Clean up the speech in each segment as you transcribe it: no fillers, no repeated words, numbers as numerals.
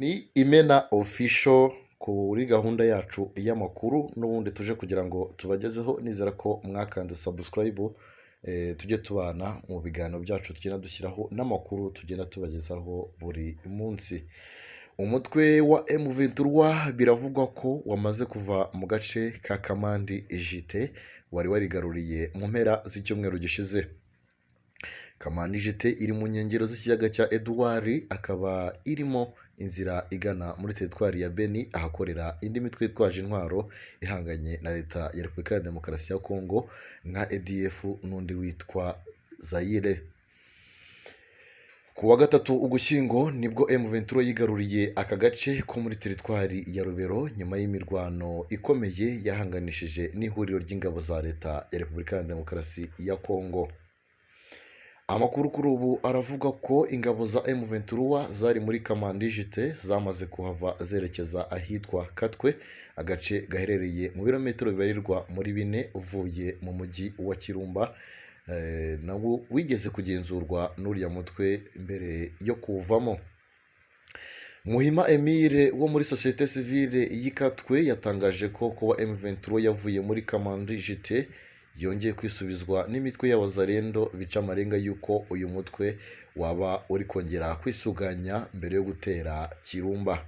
Ni Imena official kuri gahunda yacu y'amakuru n'ubundi tuje kugira ngo tubagezeho, nizera ko mwakanze subscribe, tujye tubana mu biganiro byacu tugenda dushyiraho n'amakuru tugenda tubagezaho buri munsi. Umutwe wa M23 biravugwa ko wamaze kuva mu gace ka Kamandi JT wari warigaruriye mu mpera z'icyumweru gishize. Kamandi JT iri mu nkengero z'ikiyaga cya Edouard, akaba irimo inzira igana muri teritwari ya Beni, ahakorera indi mitwe yitwaje intwaro ihanganye na leta ya Repubulika ya Demokarasi ya Kongo nka ADF n'undi witwa Zaire. Ku wa gatatu Ugushyingo nibwo M23 yigaruriye aka gace ko muri teritwari ya Rubero nyuma y'imirwano ikomeye yahanganishije n'ihuriro ry'ingabo za leta ya Repubulika ya Demokarasi ya Kongo. Amakuru kuri ubu aravuga ko ingabo za M23 zari muri Kamandi JT zamaze kuhava zerekeza ahitwa Katwe, agace gaherereye mu birometero bibarirwa muri 4 uvuye mu mujyi wa Kirumba, nawo wigeze kugenzurwa n'uriya mutwe mbere yo kuvamo. Muhima Emile wo muri Societe Civile y'Ikatwe yatangaje ko kuba M23 yavuye muri Kamandi JT yongeye kwisubizwa n'imitwe y'abazarendo bica amarenga yuko uyu mutwe waba uri kongera kwisuganya mbere yo gutera Kirumba.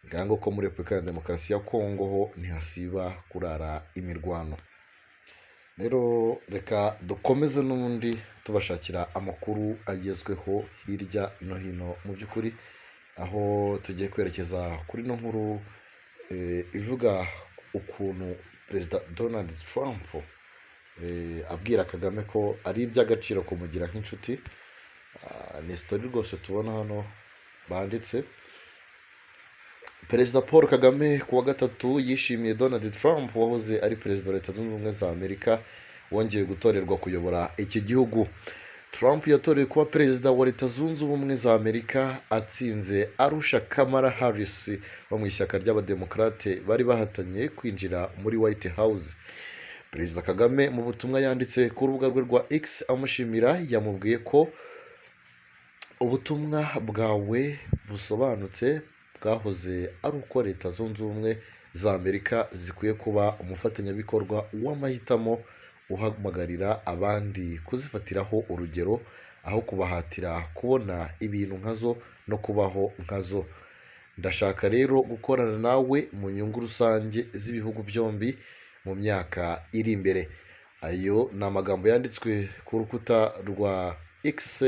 Ngango ko muri Repubulika ya Demokarasi ya Kongo ho ntihasiba kurara imirwano. Rero reka dukomeze n'ubundi tubashakira amakuru agezweho hirya no hino mu by'ukuri, aho tugiye kwerekeza kuri no nkuru ivuga ukuntu Perezida Donald Trump abwira Kagame ko ari iby'agaciro kumugira nk'inshuti. Ni story rwose tubona hano banditse. Perezida Paul Kagame ku wa gatatu yishimiye Donald Trump wahoze ari perezida wa Leta Zunze Ubumwe za Amerika wongeye gutorerwa kuyobora iki gihugu. Trump yatorewe kuba perezida wa Leta Zunze Ubumwe za Amerika atsinze arusha Kamala Harris bo mu ishyaka ry'abademokrate bari bahatanye kwinjira muri White House. Perezida Kagame mu butumwa yanditse ku rubuga rwe rwa X amushimira, yamubwiye ko ubutumwa bwawe busobanutse bwahoze ari uko Leta Zunze Ubumwe za Amerika zikwiye kuba umufatanyabikorwa w'amahitamo uhamagarira abandi kuzifatiraho urugero aho kubahatira kubona ibintu nkazo no kubaho nkazo. Ndashaka rero gukorana nawe mu nyungu rusange z'ibihugu byombi mu myaka iri imbere. Ayo ni amagambo yanditswe ku rukuta rwa X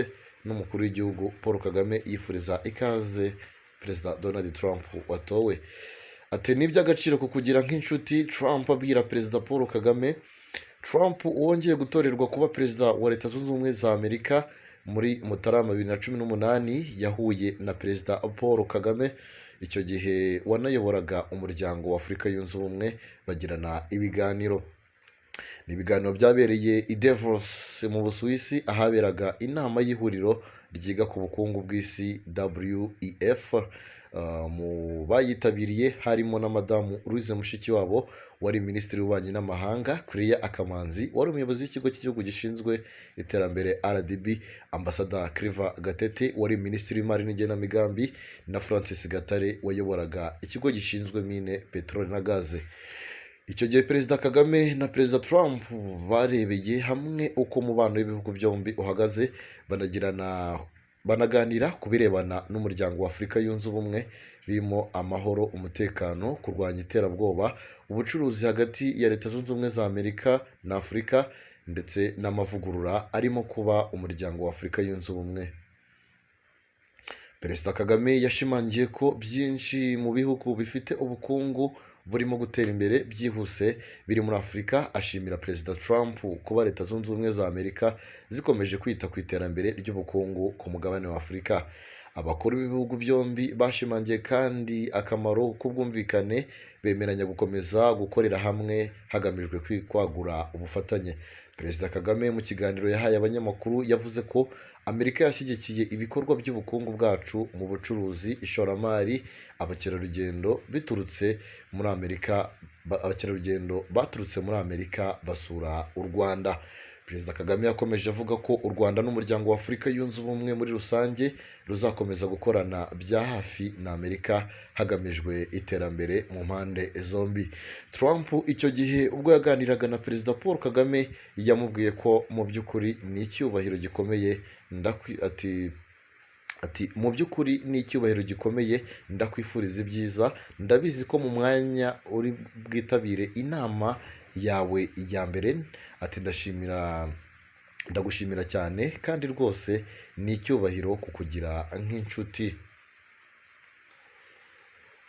n'umukuru w'igihugu Paul Kagame yifuriza ikaze Perezida Donald Trump watowe. Ati ni iby'agaciro kukugira nk'inshuti, Trump abwira Perezida Paul Kagame. Trump wongeye gutorerwa kuba perezida wa Leta Zunze Ubumwe za Amerika muri Mutarama 2018 yahuye na Perezida Paul Kagame, icyo gihe wanayoboraga umuryango wa Afurika Yunze Ubumwe, bagirana ibiganiro. Ni ibiganiro byabereye i Davos mu Busuwisi ahaberaga inama y'ihuriro ryiga ku bukungu bw'isi WEF. Mu bayitabiriye harimo na Madamu Louise Mushikiwabo wari Minisitiri w'Ububanyi n'Amahanga, Claire Akamanzi wari umuyobozi w'ikigo cy'igihugu gishinzwe iterambere RDB, Ambasada Claver Gatete wari Minisitiri w'Imari n'Igenamigambi, na Francis Gatare wayoboraga ikigo gishinzwe mine, peteroli na gaze. Icyo gihe Perezida Kagame na Perezida Trump barebeye hamwe uko umubano w'ibihugu byombi uhagaze, banaganira ku birebana n'umuryango wa Afurika Yunze Ubumwe birimo amahoro, umutekano, kurwanya iterabwoba, ubucuruzi hagati ya Leta Zunze Ubumwe za Amerika na Afurika, ndetse n'amavugurura arimo kuba umuryango wa Afurika Yunze Ubumwe. Perezida Kagame yashimangiye ko byinshi mu bihugu bifite ubukungu burimo gutera imbere byihuse biri muri Afurika. Ashimira Perezida Trump kuba Leta Zunze Ubumwe za Amerika zikomeje kwita ku iterambere ry'ubukungu ku mugabane wa Afurika. Abakuru b'ibihugu byombi bashimangiye kandi akamaro k'ubwumvikane, bemeranya gukomeza gukorera hamwe hagamijwe kwagura ubufatanye. Perezida Kagame mu kiganiro yahaye abanyamakuru yavuze ko Amerika yashyigikiye ibikorwa by'ubukungu bwacu mu bucuruzi, ishoramari, abakerarugendo baturutse muri Amerika basura u Rwanda. Perezida Kagame yakomeje avuga ko u Rwanda n'umuryango wa Afurika yunze ubumwe muri rusange ruzakomeza gukorana bya hafi na Amerika hagamijwe iterambere mu mpande zombi. Trump icyo gihe ubwo yaganiraga na Perezida Paul Kagame yamubwiye ko mu by'ukuri ni icyubahiro gikomeye ati mu by'ukuri ni icyubahiro gikomeye ndakwifuriza ibyiza, ndabizi ko mu mwanya uri bwitabire inama yawe ya mbere, ati ndagushimira cyane kandi rwose ni icyubahiro kukugira nk'inshuti.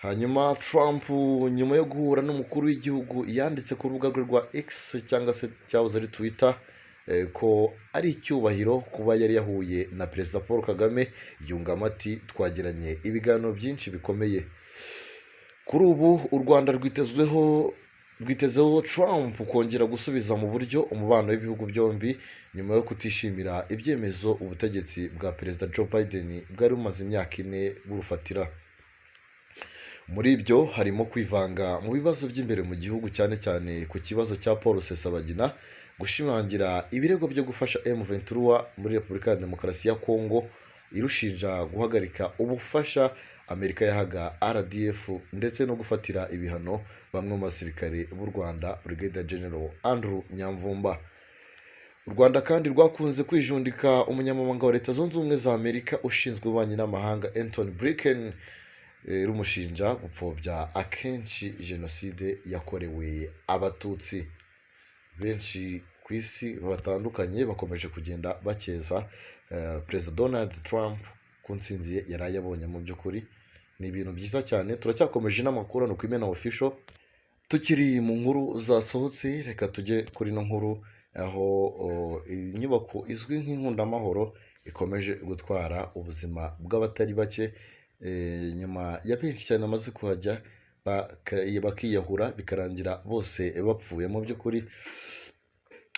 Hanyuma Trump nyuma yo guhura n'umukuru w'igihugu yanditse ku rubuga rwe rwa X cyangwa se cyahoze ari Twitter ko ari icyubahiro kuba yari yahuye na Perezida Paul Kagame, yungamo ati twagiranye ibiganiro byinshi bikomeye. Kuri ubu u Rwanda rwitezeho Trump kongera gusubiza mu buryo umubano w'ibihugu byombi nyuma yo kutishimira ibyemezo ubutegetsi bwa Perezida Joe Biden bwari bumaze imyaka 4 burufatira. Muri ibyo harimo kwivanga mu bibazo by'imbere mu gihugu, cyane cyane ku kibazo cya Paul Rusesabagina, gushimangira ibirego byo gufasha M23 muri Repubulika ya Demokarasi ya Kongo irushinja guhagarika ubufasha Amerika yahaga RDF, ndetse no gufatira ibihano bamwe mu basirikare b'u Rwanda, Brigadier General Andrew Nyamvumba. U Rwanda kandi rwakunze kwijundika umunyamabanga wa Leta Zunze Ubumwe za Amerika ushinzwe ububanyi n'amahanga Anthony Blinken rumushinja gupfobya akenshi jenoside yakorewe abatutsi. Benshi ku isi batandukanye bakomeje kugenda bakeza Perezida Donald Trump ku ntsinzi ye yari ayabonye. Mu by'ukuri ni ibintu byiza cyane. Turacyakomeje n'amakuru no kwimena official, tukiri mu nkuru zasohotse. Reka tujye kuri no nkuru aho inyubako izwi nk'inkundamahoro ikomeje gutwara ubuzima bw'abatari bake nyuma ya benshi cyane amaze kuhajya bakiyahura bikarangira bose bapfuye. Mu by'ukuri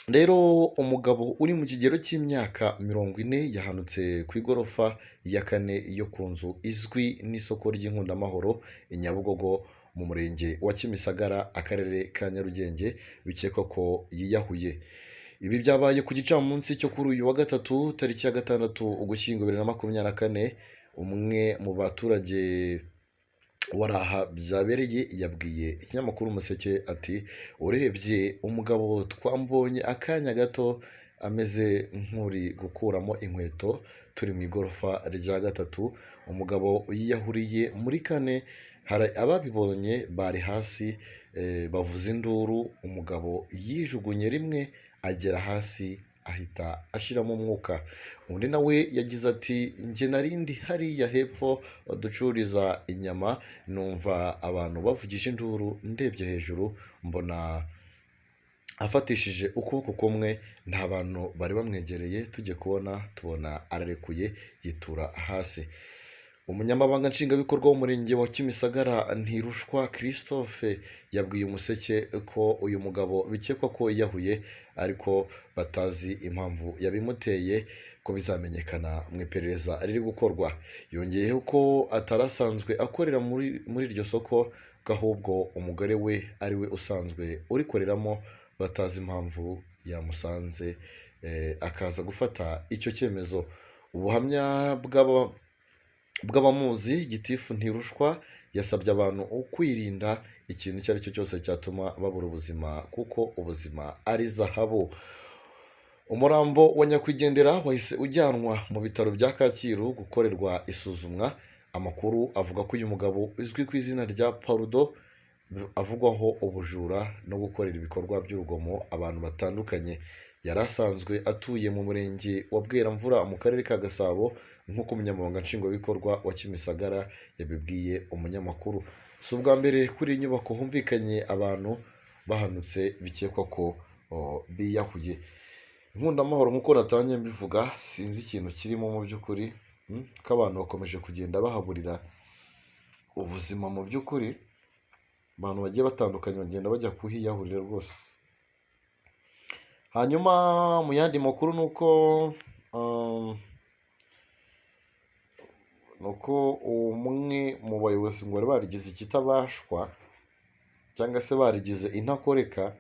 rero umugabo uri mu kigero cy'imyaka 40 yahanutse ku igorofa ya 4 yo ku nzu izwi n'isoko ry'inkundamahoro i Nyabugogo mu murenge wa Kimisagara, akarere ka Nyarugenge, bikekwa ko yiyahuye. Ibi byabaye ku gicamunsi cyo kuri uyu wa gatatu tariki ya 6 Ugushyingo 2024. Umwe mu baturage waraha byabereye yabwiye ikinyamakuru Umuseke ati urebye umugabo twambonye akanya gato ameze nk'uri gukuramo inkweto turi mu igorofa rya 3. Umugabo yiyahuriye muri 4. Hari ababibonye bari hasi bavuza induru. Umugabo yijugunye rimwe agera hasi ahita ashiramo umwuka. Undi nawe yagize ati njye narindi hariya hepfo ducuriza inyama, numva abantu bavugisha induru, ndebye hejuru mbona afatishije ukuboko kumwe, nta bantu bari bamwegereye, tujye kubona tubona ararekuye yitura hasi. Umunyamabanga nshingwabikorwa w'umurenge wa Kimisagara Ntirushwa Christophe yabwiye Umuseke ko uyu mugabo bikekwa ko yiyahuye ariko batazi impamvu yabimuteye, ko bizamenyekana mu iperereza riri gukorwa. Yongeyeho ko atarasanzwe akorera muri iryo soko, ahubwo umugore we ari we usanzwe urikoreramo, batazi impamvu yamusanze akaza gufata icyo cyemezo. Ubuhamya bw'abamuzi Gitifu Ntirushwa yasabye abantu kwirinda ikintu icyo ari cyo cyose cyatuma babura ubuzima, kuko ubuzima ari zahabu. Umurambo wa nyakwigendera wahise ujyanwa mu bitaro bya Kacyiru gukorerwa isuzumwa. Amakuru avuga ko uyu mugabo uzwi ku izina rya Parudo avugwaho ubujura no gukorera ibikorwa by'urugomo abantu batandukanye. Yari asanzwe atuye mu murenge wa Bweramvura mu karere ka Gasabo, nk'uko umunyamabanga nshingwabikorwa wa Kimisagara yabibwiye umunyamakuru. Si ubwa mbere kuri iyi nyubako humvikanye abantu bahanutse bikekwa ko biyahuye. Inkundamahoro nk'uko natangiye mbivuga, sinzi ikintu kirimo mu by'ukuri, ko abantu bakomeje kugenda bahaburira ubuzima. Mu by'ukuri abantu bagiye batandukanye bagenda bajya kuhiyahurira rwose. Hanyuma mu yandi makuru nuko umwe mu bayobozi ngo bari barigize ikitabashwa cyangwa se barigize intakoreka,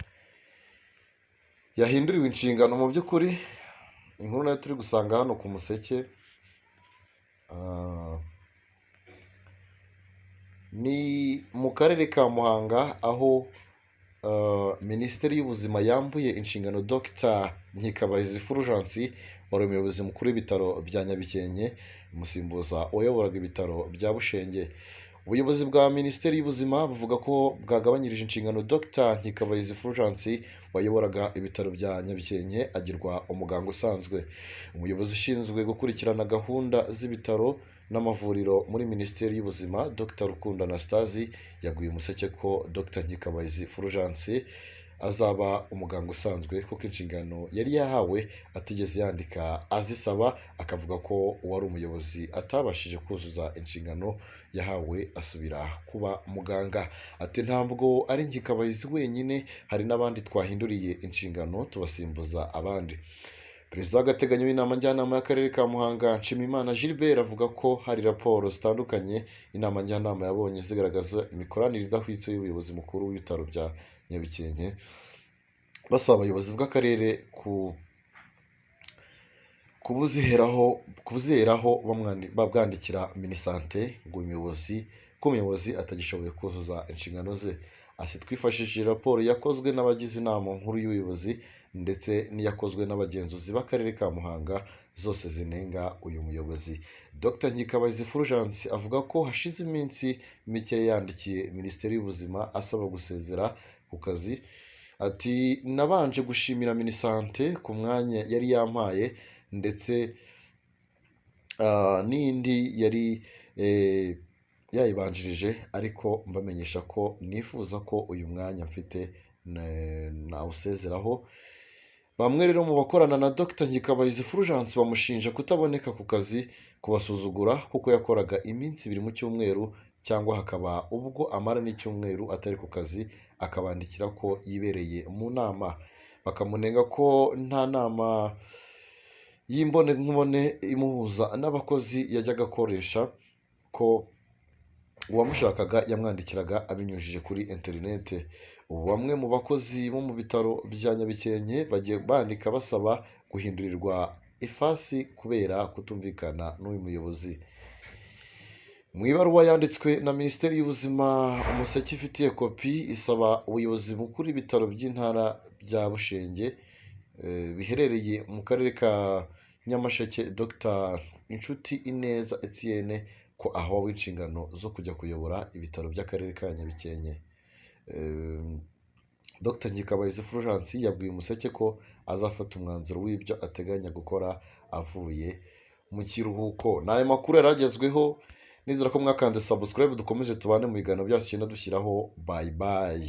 yahinduriwe inshingano mu by'ukuri. Inkuru nayo turi gusanga hano ku Museke, ah, ni mu karere ka Muhanga aho Minisiteri y'Ubuzima yambuye inshingano Dr Nkikabahizi Fulgence wari umuyobozi mukuru w'ibitaro bya Nyabikenke, umusimbuza wayoboraga ibitaro bya Bushenge. Ubuyobozi bwa Minisiteri y'Ubuzima buvuga ko bwagabanyirije inshingano Dr Nkikabahizi Fulgence wayoboraga ibitaro bya Nyabikenke agirwa umuganga usanzwe. Umuyobozi ushinzwe gukurikirana gahunda z'ibitaro n'amavuriro muri Minisiteri y'Ubuzima Dr Rukundo Anastase yaguye umuseke ko Dr Nkikabahizi Fulgence azaba umuganga usanzwe kuko inshingano yari yahawe atigeze yandika azisaba, akavuga ko uwari umuyobozi atabashije kuzuza inshingano yahawe asubira kuba muganga. Ati ntabwo ari Nkikabahizi wenyine, hari n'abandi twahinduriye inshingano tubasimbuza abandi. Perezida w'agateganyo w'inama njyanama y'akarere ka Muhanga Nshimiyimana Gilbert avuga ko hari raporo zitandukanye inama njyanama yabonye zigaragaza imikoranire idahwitse y'ubuyobozi mukuru w'ibitaro bya Nyabikenke, basaba abayobozi bw'akarere kubuzeraho babwandikira Minisante ngo umuyobozi atagishoboye kuzuza inshingano ze. Ati twifashishije raporo yakozwe n'abagize inama nkuru y'ubuyobozi ndetse n'iyakozwe n'abagenzuzi b'akarere ka Muhanga, zose zinenga uyu muyobozi. Dr Nkikabahizi Fulgence avuga ko hashize iminsi mike yandikiye Minisiteri y'Ubuzima asaba gusezera ku kazi. Ati nabanje gushimira Minisante ku mwanya yari yampaye ndetse n'indi yari yayibanjirije, ariko mbamenyesha ko nifuza ko uyu mwanya mfite nawusezeraho. Bamwe rero mu bakorana na Dr Nkikabahizi Fulgence bamushinja kutaboneka ku kazi, kubasuzugura kuko yakoraga iminsi 2 mu cyumweru, cyangwa hakaba ubwo amara n'icyumweru atari ku kazi akabandikira ko yibereye mu nama. Bakamunenga ko nta nama y'imbone imuhuza n'abakozi yajyaga akoresha, ko uwamushakaga yamwandikiraga abinyujije kuri interinete. Ubu bamwe mu bakozi bo mu bitaro bya Nyabikenke bagiye bandika basaba guhindurirwa ifasi kubera kutumvikana n'uyu muyobozi. Mu ibaruwa yanditswe na Minisiteri y'Ubuzima Umuseke ifitiye kopi, isaba ubuyobozi bukuru ibitaro by'intara bya Bushenge biherereye mu karere ka Nyamasheke Dr Inshuti Ineza Etienne ko ahawe inshingano zo kujya kuyobora ibitaro by'akarere ka Nyabikenke. Dr Nkikabahizi Fulgence yabwiye Umuseke ko azafata umwanzuro w'ibyo ateganya gukora avuye mu kiruhuko. Ni ayo makuru yaragezweho, nizera ko mwakanze subscribe, dukomeze tubane mu biganiro byacu dushyiraho. Bye bye.